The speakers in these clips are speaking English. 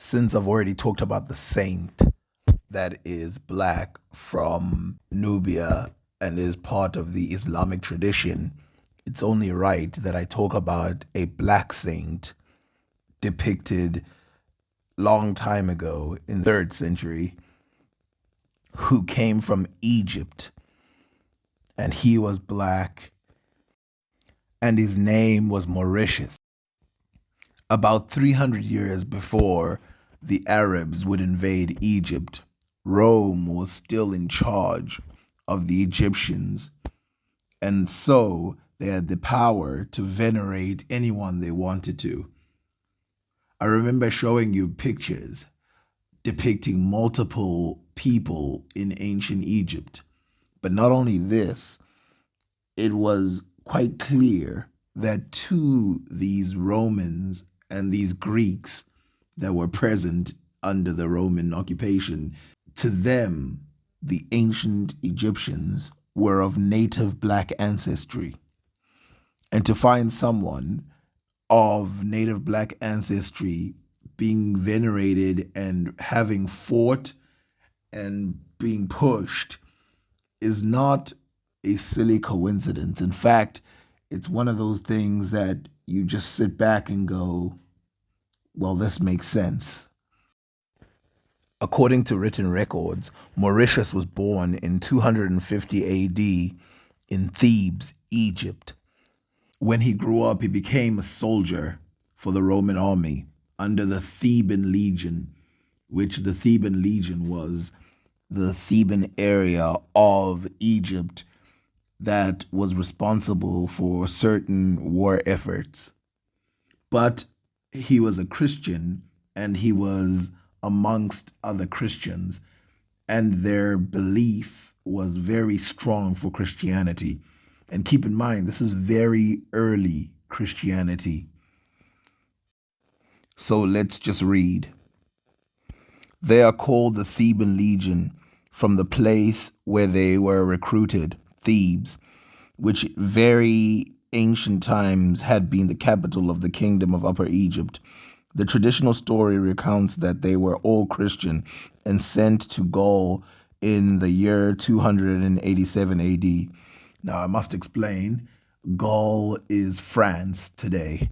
Since I've already talked about the saint that is black from Nubia and is part of the Islamic tradition, it's only right that I talk about a black saint depicted long time ago in the 3rd century who came from Egypt, and he was black, and his name was Mauritius. About 300 years before the Arabs would invade Egypt, Rome was still in charge of the Egyptians, and so they had the power to venerate anyone they wanted to. I remember showing you pictures depicting multiple people in ancient Egypt. But not only this, it was quite clear that to these Romans and these Greeks that were present under the Roman occupation, to them, the ancient Egyptians were of native black ancestry. And to find someone of native black ancestry being venerated and having fought and being pushed is not a silly coincidence. In fact, it's one of those things that you just sit back and go, well, this makes sense. According to written records, Mauritius was born in 250 AD in Thebes, Egypt. When he grew up, he became a soldier for the Roman army under the Theban Legion, which the Theban Legion was the Theban area of Egypt that was responsible for certain war efforts. But he was a Christian, and he was amongst other Christians, and their belief was very strong for Christianity. And keep in mind, this is very early Christianity. So let's just read. They are called the Theban Legion from the place where they were recruited, Thebes, which very ancient times had been the capital of the kingdom of Upper Egypt. The traditional story recounts that they were all Christian and sent to Gaul in the year 287 AD. Now, I must explain, Gaul is France today.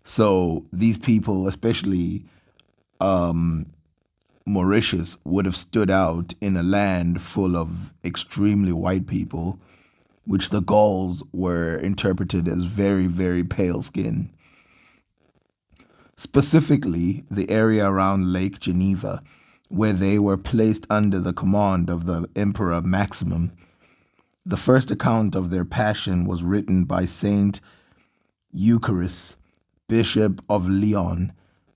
So these people, especially Mauritius, would have stood out in a land full of extremely white people, which the Gauls were interpreted as very, very pale skin. Specifically, the area around Lake Geneva, where they were placed under the command of the Emperor Maximum. The first account of their passion was written by Saint Eucharis, Bishop of Lyon,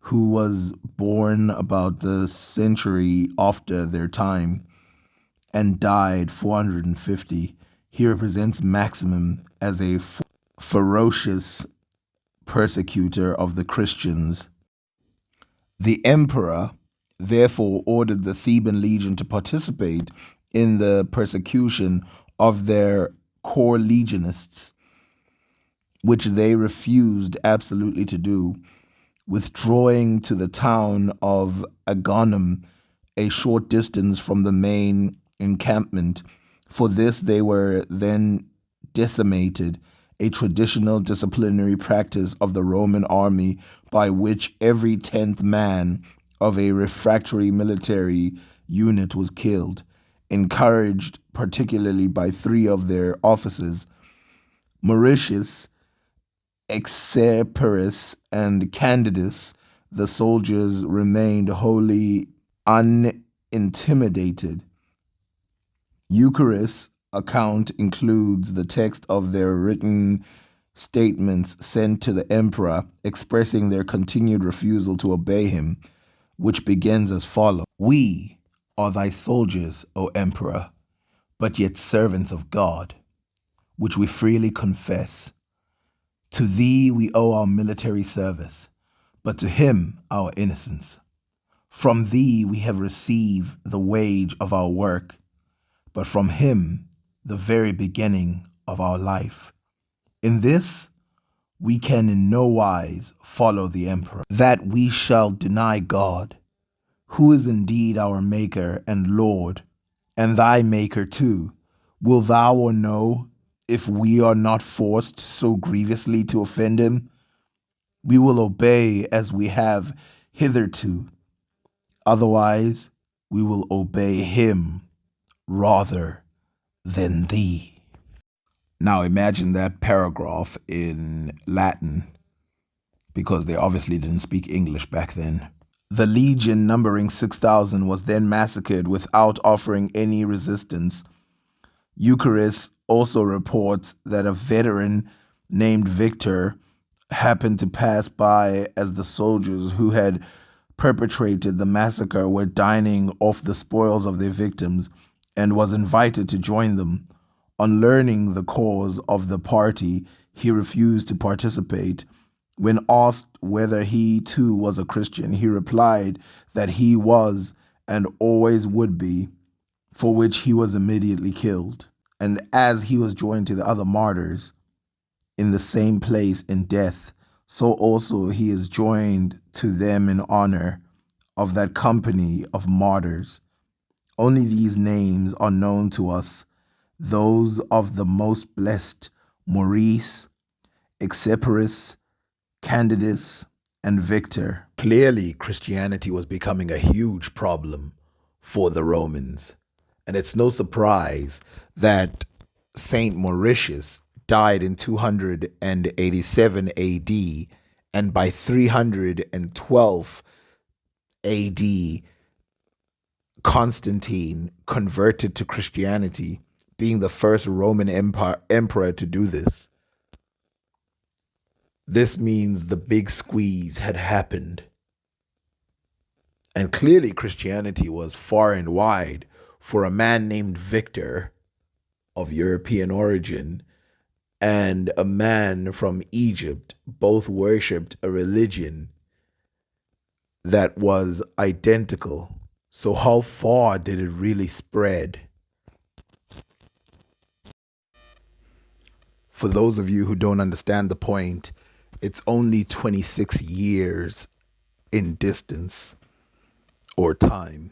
who was born about the century after their time and died 450. He represents Maximum as a ferocious persecutor of the Christians. The emperor therefore ordered the Theban legion to participate in the persecution of their core legionists, which they refused absolutely to do, withdrawing to the town of Agaunum, a short distance from the main encampment. For this they were then decimated, a traditional disciplinary practice of the Roman army by which every 10th man of a refractory military unit was killed, encouraged particularly by 3 of their officers, Mauritius, Exeperus, and Candidus. The soldiers remained wholly unintimidated. Eucharis' account includes the text of their written statements sent to the emperor expressing their continued refusal to obey him, which begins as follows. We are thy soldiers, O emperor, but yet servants of God, which we freely confess. To thee we owe our military service, but to him our innocence. From thee we have received the wage of our work, but from him the very beginning of our life. In this we can in no wise follow the emperor, that we shall deny God, who is indeed our Maker and Lord, and thy Maker too. Will thou or no, if we are not forced so grievously to offend him? We will obey as we have hitherto. Otherwise, we will obey him rather than thee. Now imagine that paragraph in Latin, because they obviously didn't speak English back then. The legion, numbering 6,000, was then massacred without offering any resistance. Eucharis also reports that a veteran named Victor happened to pass by as the soldiers who had perpetrated the massacre were dining off the spoils of their victims and was invited to join them. On learning the cause of the party, he refused to participate. When asked whether he too was a Christian, he replied that he was and always would be, for which he was immediately killed. And as he was joined to the other martyrs in the same place in death, so also he is joined to them in honor of that company of martyrs. Only these names are known to us, those of the most blessed Maurice, Exeporus, Candidus, and Victor. Clearly, Christianity was becoming a huge problem for the Romans. And it's no surprise that Saint Mauritius died in 287 AD, and by 312 AD, Constantine converted to Christianity, being the first Roman emperor to do this. This means the big squeeze had happened. And clearly Christianity was far and wide for a man named Victor of European origin and a man from Egypt. Both worshipped a religion that was identical. So how far did it really spread? For those of you who don't understand the point, it's only 26 years in distance or time.